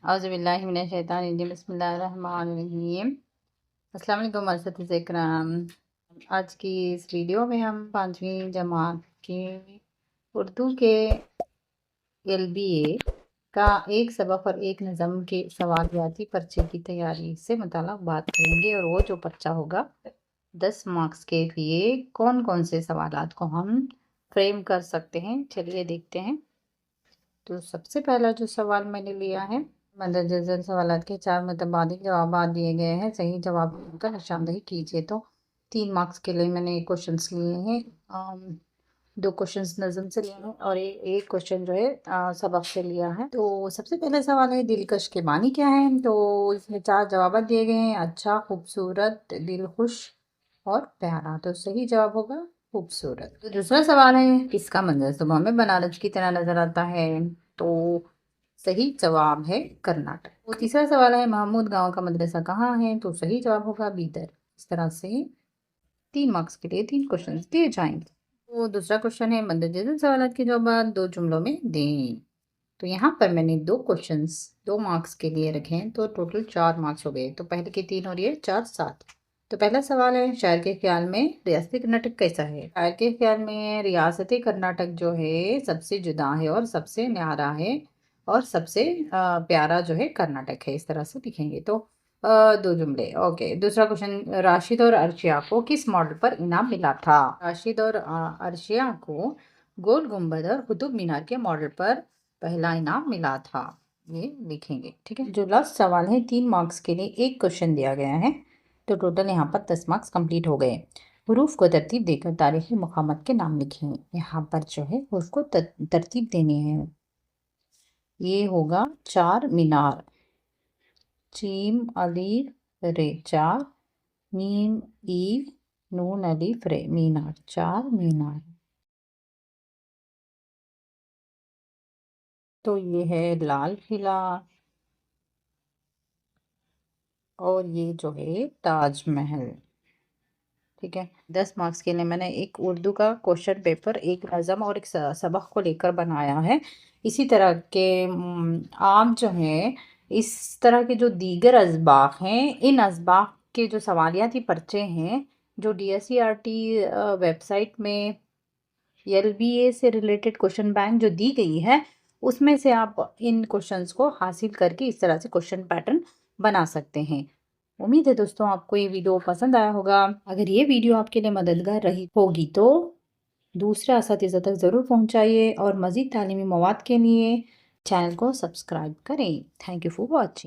औज़ुबिल्लाहि मिनश्शैतानिर्रजीम बिस्मिल्लाहिर्रहमानिर्रहीम। अस्सलाम वालेकुम अस्सलातुल इकराम। आज की इस वीडियो में हम 5वीं जमात की उर्दू के LBA का एक सबक और एक नज़म के सवालियाती पर्चे की तैयारी से मुताल्लिक़ बात करेंगे। और वो जो पर्चा होगा 10 मार्क्स के लिए कौन कौन से सवालात को हम फ्रेम कर सकते हैं, चलिए देखते हैं। तो सबसे पहला जो सवाल मैंने लिया है, मंदरजा सवालात के 4 मुतबादिल जवाब दिए गए हैं, सही जवाब का निशानदही कीजिए। तो 3 मार्क्स के लिए मैंने क्वेश्चंस लिए हैं। 2 क्वेश्चंस नज़म से लिए हैं और एक क्वेश्चन जो है सबक से लिया है। तो सबसे पहला सवाल है, दिलकश के मानी क्या है? तो इसमें 4 जवाब दिए गए हैं, अच्छा, खूबसूरत, दिलखुश और प्यारा। तो सही जवाब होगा खूबसूरत। तो दूसरा सवाल है, किसका मंजर सुबह में बनारस की तरह नजर आता है? तो सही जवाब है कर्नाटक। तो तीसरा सवाल है, महमूद गांव का मदरसा कहाँ है? तो सही जवाब होगा बीदर। इस तरह से 3 मार्क्स के लिए 3 क्वेश्चन दिए जाएंगे। तो दूसरा क्वेश्चन है, मंदरजा सवाल के जवाब 2 जुमलों में दें। तो यहाँ पर मैंने 2 क्वेश्चंस 2 मार्क्स के लिए रखे हैं, तो टोटल 4 मार्क्स हो गए। तो पहले के 3 और ये 4 7। तो पहला सवाल है, शायर के ख्याल में रियासती कर्नाटक कैसा है? शायर के ख्याल में रियासती कर्नाटक जो है सबसे जुदा है और सबसे न्यारा है और सबसे प्यारा जो है कर्नाटक है। इस तरह से लिखेंगे। तो 2 जुमले। ओके, दूसरा क्वेश्चन, राशिद और अर्शिया को किस मॉडल पर इनाम मिला था? राशिद और अर्शिया को गोल गुंबद और कुतुब मीनार के मॉडल पर पहला इनाम मिला था। ये लिखेंगे, ठीक है। जो लास्ट सवाल है, 3 मार्क्स के लिए एक क्वेश्चन दिया गया है, तो टोटल यहाँ पर 10 मार्क्स कंप्लीट हो गए। हरूफ को तरतीब देकर तारीखी मकामात के नाम लिखें। यहाँ पर जो है हरूफ को तरतीब देनी है। ये होगा 4 मीनार, चीम अलीफ रे 4, मीम ईव नून अलीफ रे मीनार, 4 मीनार। तो ये है लाल किला और ये जो है ताजमहल, ठीक है। 10 मार्क्स के लिए मैंने एक उर्दू का क्वेश्चन पेपर, एक नज़म और एक सबक को लेकर बनाया है। इसी तरह के आम जो है, इस तरह के जो दीगर असबाक हैं, इन असबाक के जो सवालियाती पर्चे हैं, जो DSCRT वेबसाइट में LBA से रिलेटेड क्वेश्चन बैंक जो दी गई है, उसमें से आप इन क्वेश्चंस को हासिल करके इस तरह से क्वेश्चन पैटर्न बना सकते हैं। उम्मीद है दोस्तों आपको ये वीडियो पसंद आया होगा। अगर ये वीडियो आपके लिए मददगार रही होगी तो दूसरे असातिज़ा तक ज़रूर पहुंचाइए और मज़ीद तालीमी मवाद के लिए चैनल को सब्सक्राइब करें। Thank you for watching.